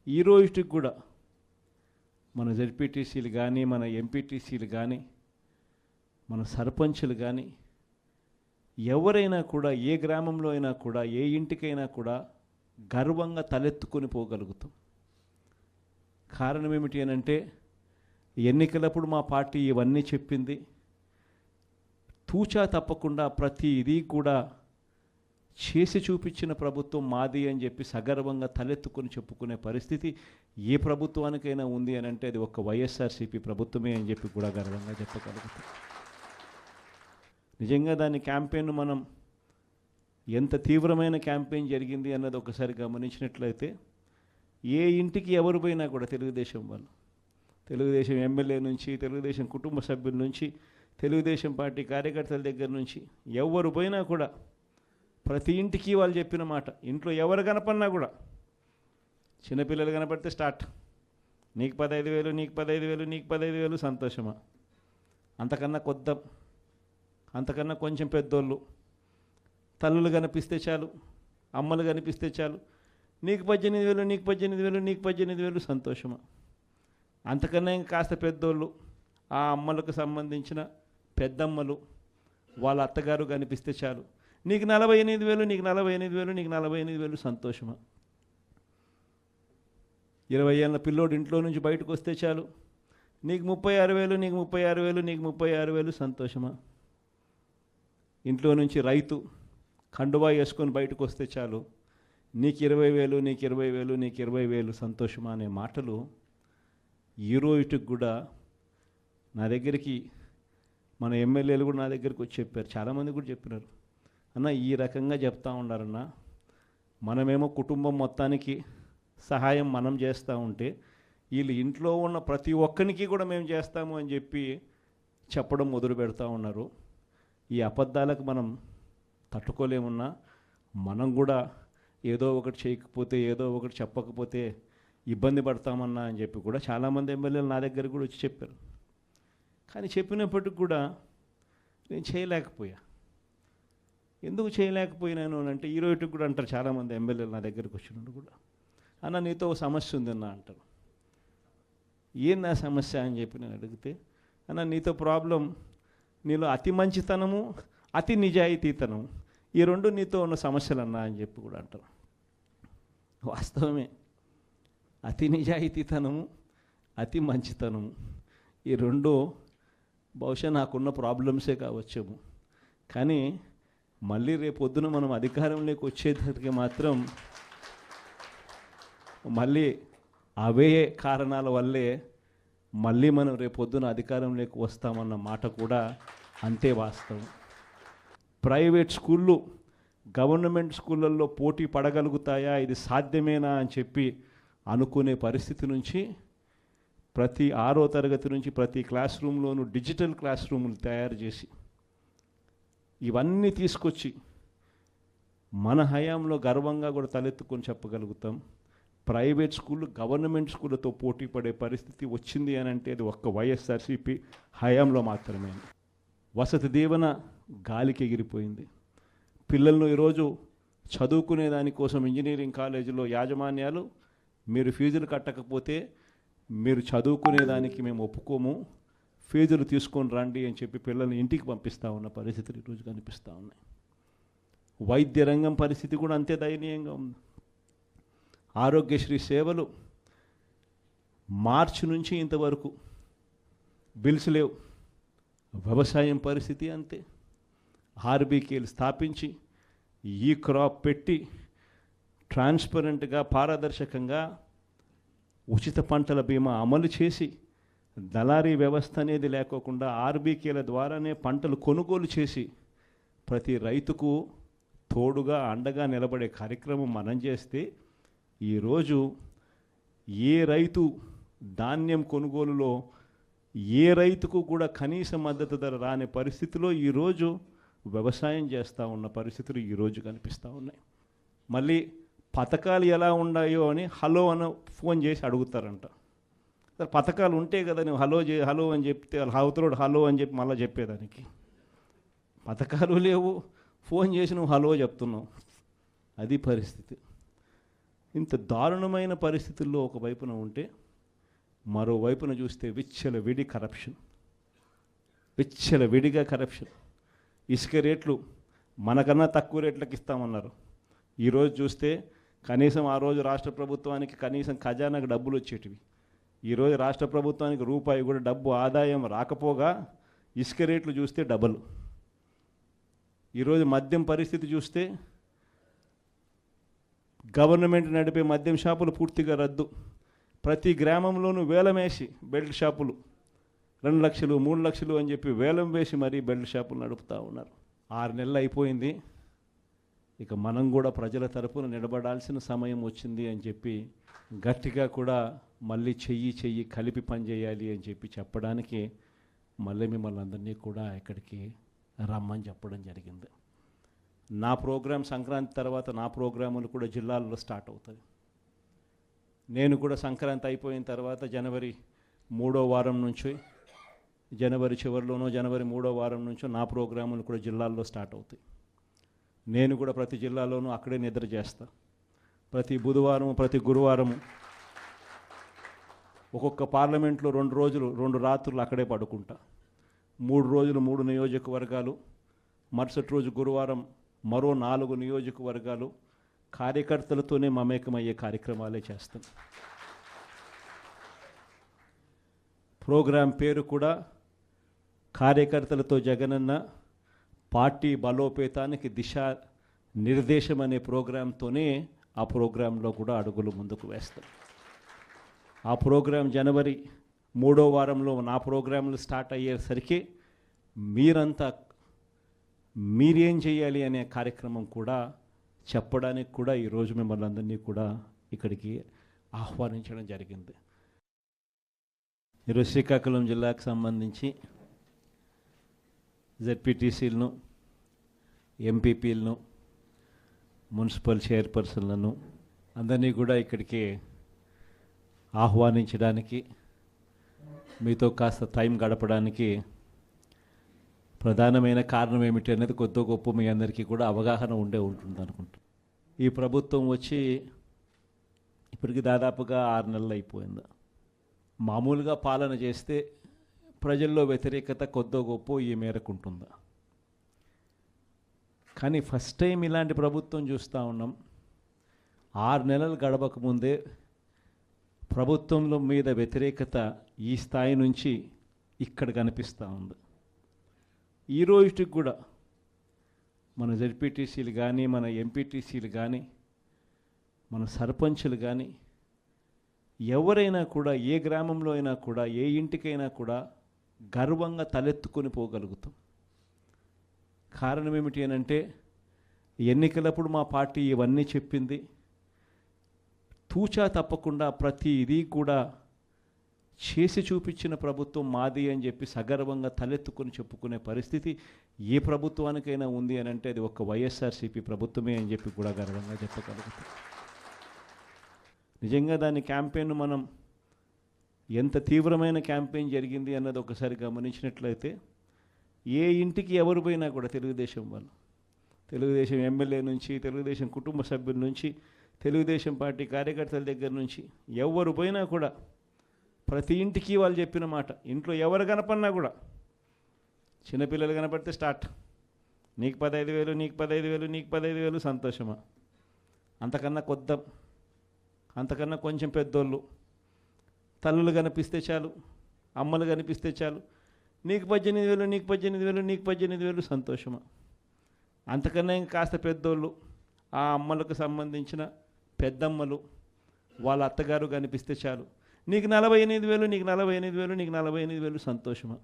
ఈ రోజుకి కూడా మన జెడ్పీటీసీలు కానీ మన ఎంపీటీసీలు కానీ మన సర్పంచులు కానీ ఎవరైనా కూడా ఏ గ్రామంలో అయినా కూడా ఏ ఇంటికైనా కూడా గర్వంగా తలెత్తుకొని పోగలుగుతాం. కారణం ఏమిటి అని అంటే ఎన్నికలప్పుడు మా పార్టీ ఇవన్నీ చెప్పింది. తూచా తప్పకుండా ప్రతి ఇది కూడా చేసి చూపించిన ప్రభుత్వం మాది అని చెప్పి సగర్వంగా తలెత్తుకొని చెప్పుకునే పరిస్థితి ఏ ప్రభుత్వానికైనా ఉంది అని అంటే అది ఒక వైఎస్ఆర్సీపీ ప్రభుత్వమే అని చెప్పి కూడా గర్వంగా చెప్పగలుగుతాం. నిజంగా దాని క్యాంపెయిన్ మనం ఎంత తీవ్రమైన క్యాంపెయిన్ జరిగింది అన్నది ఒకసారి గమనించినట్లయితే ఏ ఇంటికి ఎవరు పోయినా కూడా తెలుగుదేశం వాళ్ళు, తెలుగుదేశం ఎమ్మెల్యే నుంచి, తెలుగుదేశం కుటుంబ సభ్యుల నుంచి, తెలుగుదేశం పార్టీ కార్యకర్తల దగ్గర నుంచి ఎవరు పోయినా కూడా ప్రతి ఇంటికి వాళ్ళు చెప్పిన మాట, ఇంట్లో ఎవరు కనపడినా కూడా చిన్నపిల్లలు కనపడితే స్టార్ట్, నీకు 15,000, నీకు 15,000, నీకు 15,000, సంతోషమా? అంతకన్నా కొద్దాం, అంతకన్నా కొంచెం పెద్దోళ్ళు, తల్లులు కనిపిస్తే చాలు, అమ్మలు కనిపిస్తే చాలు, నీకు 18,000, నీకు 18,000, నీకు 18,000, సంతోషమా? అంతకన్నా ఇంకా కాస్త పెద్దోళ్ళు, ఆ అమ్మలకు సంబంధించిన పెద్దమ్మలు, వాళ్ళ అత్తగారు కనిపిస్తే చాలు, నీకు 48,000, నీకు 48,000, నీకు 48,000, సంతోషమా? 20 ఏళ్ళ పిల్లోడు ఇంట్లో నుంచి బయటకు వస్తే చాలు, నీకు 36,000, నీకు 36,000, నీకు 36,000, సంతోషమా? ఇంట్లో నుంచి రైతు కండువా వేసుకొని బయటకు వస్తే చాలు, నీకు 20,000, నీకు 20,000, నీకు 20,000, సంతోషమా అనే మాటలు ఈ రోజుకి కూడా నా దగ్గరికి మన ఎమ్మెల్యేలు కూడా నా దగ్గరికి వచ్చి చెప్పారు. చాలామంది కూడా చెప్పినారు, అన్న ఈ రకంగా చెప్తా ఉన్నారన్న, మనమేమో కుటుంబం మొత్తానికి సహాయం మనం చేస్తూ ఉంటే వీళ్ళు ఇంట్లో ఉన్న ప్రతి ఒక్కరికి కూడా మేము చేస్తాము అని చెప్పి చెప్పడం మొదలు పెడతా ఉన్నారు. ఈ అబద్ధాలకు మనం తట్టుకోలేమున్నా మనం కూడా ఏదో ఒకటి చేయకపోతే, ఏదో ఒకటి చెప్పకపోతే ఇబ్బంది పడతామన్నా అని చెప్పి కూడా చాలామంది ఎమ్మెల్యేలు నా దగ్గర కూడా వచ్చి చెప్పారు. కానీ చెప్పినప్పటికి కూడా నేను చేయలేకపోయా. ఎందుకు చేయలేకపోయినాను అని అంటే ఈ రోజుకి కూడా అంటారు చాలామంది ఎమ్మెల్యేలు నా దగ్గరికి వచ్చినప్పుడు కూడా, అన్న నీతో ఒక సమస్య ఉందన్న అంటారు. ఏంది ఆ సమస్య అని చెప్పి నేను అడిగితే, అన్న నీతో ప్రాబ్లం, నీలో అతి మంచితనము, అతి నిజాయితీతనం, ఈ రెండు నీతో ఉన్న సమస్యలు అన్నా అని చెప్పి కూడా అంటారు. వాస్తవమే, అతి నిజాయితీతనము, అతి మంచితనము, ఈ రెండు బహుశా నాకున్న ప్రాబ్లమ్సే కావచ్చేమో. కానీ మళ్ళీ రేపొద్దున మనం అధికారంలోకి వచ్చేసరికి మాత్రం మళ్ళీ అవే కారణాల వల్లే మళ్ళీ మనం రేపొద్దున అధికారంలోకి వస్తామన్న మాట కూడా అంతే వాస్తవం. ప్రైవేట్ స్కూళ్ళు గవర్నమెంట్ స్కూళ్ళల్లో పోటీ పడగలుగుతాయా, ఇది సాధ్యమేనా అని చెప్పి అనుకునే పరిస్థితి నుంచి ప్రతి 6వ తరగతి నుంచి ప్రతి క్లాస్ రూమ్లోనూ డిజిటల్ క్లాస్ రూములు తయారు చేసి ఇవన్నీ తీసుకొచ్చి మన హయాంలో గర్వంగా కూడా తలెత్తుకొని చెప్పగలుగుతాం. ప్రైవేట్ స్కూళ్ళు గవర్నమెంట్ స్కూళ్ళతో పోటీ పడే పరిస్థితి వచ్చింది అని అంటే అది ఒక్క వైఎస్ఆర్సీపీ హయాంలో మాత్రమే. వసతి దీవెన గాలికి ఎగిరిపోయింది. పిల్లలను ఈరోజు చదువుకునే దానికోసం ఇంజనీరింగ్ కాలేజీలో యాజమాన్యాలు మీరు ఫీజులు కట్టకపోతే మీరు చదువుకునేదానికి మేము ఒప్పుకోము, ఫీజులు తీసుకొని రండి అని చెప్పి పిల్లల్ని ఇంటికి పంపిస్తూ ఉన్న పరిస్థితులు ఈరోజు కనిపిస్తూ ఉన్నాయి. వైద్య రంగం పరిస్థితి కూడా అంతే దయనీయంగా ఉంది. ఆరోగ్యశ్రీ సేవలు మార్చి నుంచి ఇంతవరకు బిల్స్ లేవు. వ్యవసాయం పరిస్థితి అంతే. ఆర్బీకేలు స్థాపించి ఈ క్రాప్ పెట్టి ట్రాన్స్పరెంట్గా పారదర్శకంగా ఉచిత పంటల బీమా అమలు చేసి దళారీ వ్యవస్థ అనేది లేకోకుండా ఆర్బీకేల ద్వారానే పంటలు కొనుగోలు చేసి ప్రతి రైతుకు తోడుగా అండగా నిలబడే కార్యక్రమం మనం చేస్తే ఈరోజు ఏ రైతు ధాన్యం కొనుగోలులో ఏ రైతుకు కూడా కనీస మద్దతు ధర రాని పరిస్థితిలో ఈరోజు వ్యవసాయం చేస్తూ ఉన్న పరిస్థితులు ఈరోజు కనిపిస్తూ ఉన్నాయి. మళ్ళీ పథకాలు ఎలా ఉన్నాయో అని హలో అని ఫోన్ చేసి అడుగుతారంట. పథకాలు ఉంటే కదా నువ్వు హలో అని చెప్తే అవతలోడు హలో అని చెప్పి మళ్ళీ చెప్పేదానికి. పథకాలు లేవు, ఫోన్ చేసి నువ్వు హలో చెప్తున్నావు, అది పరిస్థితి. ఇంత దారుణమైన పరిస్థితుల్లో ఒకవైపున ఉంటే మరోవైపున చూస్తే విచ్చలవిడి కరప్షన్, విచ్చలవిడిగా కరప్షన్. ఇసుక రేట్లు మనకన్నా తక్కువ రేట్లకు ఇస్తామన్నారు. ఈరోజు చూస్తే కనీసం ఆ రోజు రాష్ట్ర ప్రభుత్వానికి కనీసం ఖజానాకు డబ్బులు వచ్చేటివి. ఈరోజు రాష్ట్ర ప్రభుత్వానికి రూపాయి కూడా డబ్బు ఆదాయం రాకపోగా ఇసుక రేట్లు చూస్తే డబల్. ఈరోజు మద్యం పరిస్థితి చూస్తే గవర్నమెంట్ నడిపే మద్యం షాపులు పూర్తిగా రద్దు. ప్రతి గ్రామంలోనూ వేలం వేసి బెల్ట్ షాపులు 2 లక్షలు 3 లక్షలు అని చెప్పి వేలం వేసి మరీ బెల్ట్ షాపులు నడుపుతూ ఉన్నారు. 6 నెలలు అయిపోయింది. ఇక మనం కూడా ప్రజల తరపున నిలబడాల్సిన సమయం వచ్చింది అని చెప్పి గట్టిగా కూడా మళ్ళీ చెయ్యి కలిపి పనిచేయాలి అని చెప్పి చెప్పడానికి మళ్ళీ మిమ్మల్ని అందరినీ కూడా ఇక్కడికి రమ్మని చెప్పడం జరిగింది. నా ప్రోగ్రాం సంక్రాంతి తర్వాత నా ప్రోగ్రాములు కూడా జిల్లాల్లో స్టార్ట్ అవుతాయి. నేను కూడా సంక్రాంతి అయిపోయిన తర్వాత జనవరి 3వ వారం నుంచి, జనవరి చివరిలోనో జనవరి 3వ వారం నుంచో నా ప్రోగ్రాములు కూడా జిల్లాల్లో స్టార్ట్ అవుతాయి. నేను కూడా ప్రతి జిల్లాలోనూ అక్కడే నిద్ర చేస్తా. ప్రతి బుధవారం ప్రతి గురువారం ఒక్కొక్క పార్లమెంట్లో 2 రోజులు 2 రాత్రులు అక్కడే పడుకుంటా. 3 రోజులు 3 నియోజకవర్గాలు, మరుసటి రోజు గురువారం మరో 4 నియోజకవర్గాలు కార్యకర్తలతోనే మమేకమయ్యే కార్యక్రమాలే చేస్తాం. ప్రోగ్రాం పేరు కూడా కార్యకర్తలతో జగనన్న పార్టీ బలోపేతానికి దిశ నిర్దేశం అనే ప్రోగ్రాంతోనే ఆ ప్రోగ్రాంలో కూడా అడుగులు ముందుకు వేస్తాం. ఆ ప్రోగ్రాం జనవరి 3వ వారంలో నా ప్రోగ్రాంలు స్టార్ట్ అయ్యేసరికి మీరేం చేయాలి అనే కార్యక్రమం కూడా చెప్పడానికి కూడా ఈరోజు మిమ్మల్ని అందరినీ కూడా ఇక్కడికి ఆహ్వానించడం జరిగింది. ఈరోజు శ్రీకాకుళం జిల్లాకు సంబంధించి జెడ్పీటీసీలను, ఎంపీపీలను, మున్సిపల్ చైర్పర్సన్లను అందరినీ కూడా ఇక్కడికి ఆహ్వానించడానికి, మీతో కాస్త టైం గడపడానికి ప్రధానమైన కారణం ఏమిటి అనేది కొద్ది గొప్ప మీ అందరికీ కూడా అవగాహన ఉంటుంది అనుకుంటా. ఈ ప్రభుత్వం వచ్చి ఇప్పటికి దాదాపుగా 6 నెలలు అయిపోయింది. మామూలుగా పాలన చేస్తే ప్రజల్లో వ్యతిరేకత కొద్ది గొప్ప ఈ మేరకు ఉంటుందా? కానీ ఫస్ట్ టైం ఇలాంటి ప్రభుత్వం చూస్తూ ఉన్నాం. 6 నెలలు గడవకముందే ప్రభుత్వంలో మీద వ్యతిరేకత ఈ స్థాయి నుంచి ఇక్కడ కనిపిస్తూ ఉంది. ఈ రోజుకి కూడా మన జెడ్పీటీసీలు కానీ, మన ఎంపీటీసీలు కానీ, మన సర్పంచులు కానీ ఎవరైనా కూడా ఏ గ్రామంలో అయినా కూడా ఏ ఇంటికైనా కూడా గర్వంగా తలెత్తుకొని పోగలుగుతాం. కారణం ఏమిటి అనంటే ఎన్నికలప్పుడు మా పార్టీ ఇవన్నీ చెప్పింది. తూచా తప్పకుండా ప్రతిదీ కూడా చేసి చూపించిన ప్రభుత్వం మాది అని చెప్పి సగర్వంగా తలెత్తుకొని చెప్పుకునే పరిస్థితి ఏ ప్రభుత్వానికైనా ఉంది అని అంటే అది ఒక వైఎస్ఆర్సీపీ ప్రభుత్వమే అని చెప్పి కూడా గర్వంగా చెప్పగలుగుతాం. నిజంగా దాని క్యాంపెయిన్ మనం ఎంత తీవ్రమైన క్యాంపెయిన్ జరిగింది అన్నది ఒకసారి గమనించినట్లయితే ఏ ఇంటికి ఎవరు పోయినా కూడా తెలుగుదేశం వాళ్ళు, తెలుగుదేశం ఎమ్మెల్యే నుంచి, తెలుగుదేశం కుటుంబ సభ్యుల నుంచి, తెలుగుదేశం పార్టీ కార్యకర్తల దగ్గర నుంచి ఎవరు పోయినా కూడా ప్రతి ఇంటికి వాళ్ళు చెప్పిన మాట, ఇంట్లో ఎవరు కనపడినా కూడా చిన్నపిల్లలు కనపడితే స్టార్ట్, నీకు 15,000, నీకు 15,000, నీకు 15,000, సంతోషమా? అంతకన్నా కొంచెం పెద్దోళ్ళు, తల్లులు కనిపిస్తే చాలు, అమ్మలు కనిపిస్తే చాలు, నీకు 18,000, నీకు 18,000, నీకు 18,000, సంతోషమా? అంతకన్నా ఇంకా కాస్త పెద్దోళ్ళు, ఆ అమ్మలకు సంబంధించిన పెద్దమ్మలు, వాళ్ళ అత్తగారు కనిపిస్తే చాలు, నీకు 48,000, నీకు 48,000, నీకు 48,000, సంతోషమా?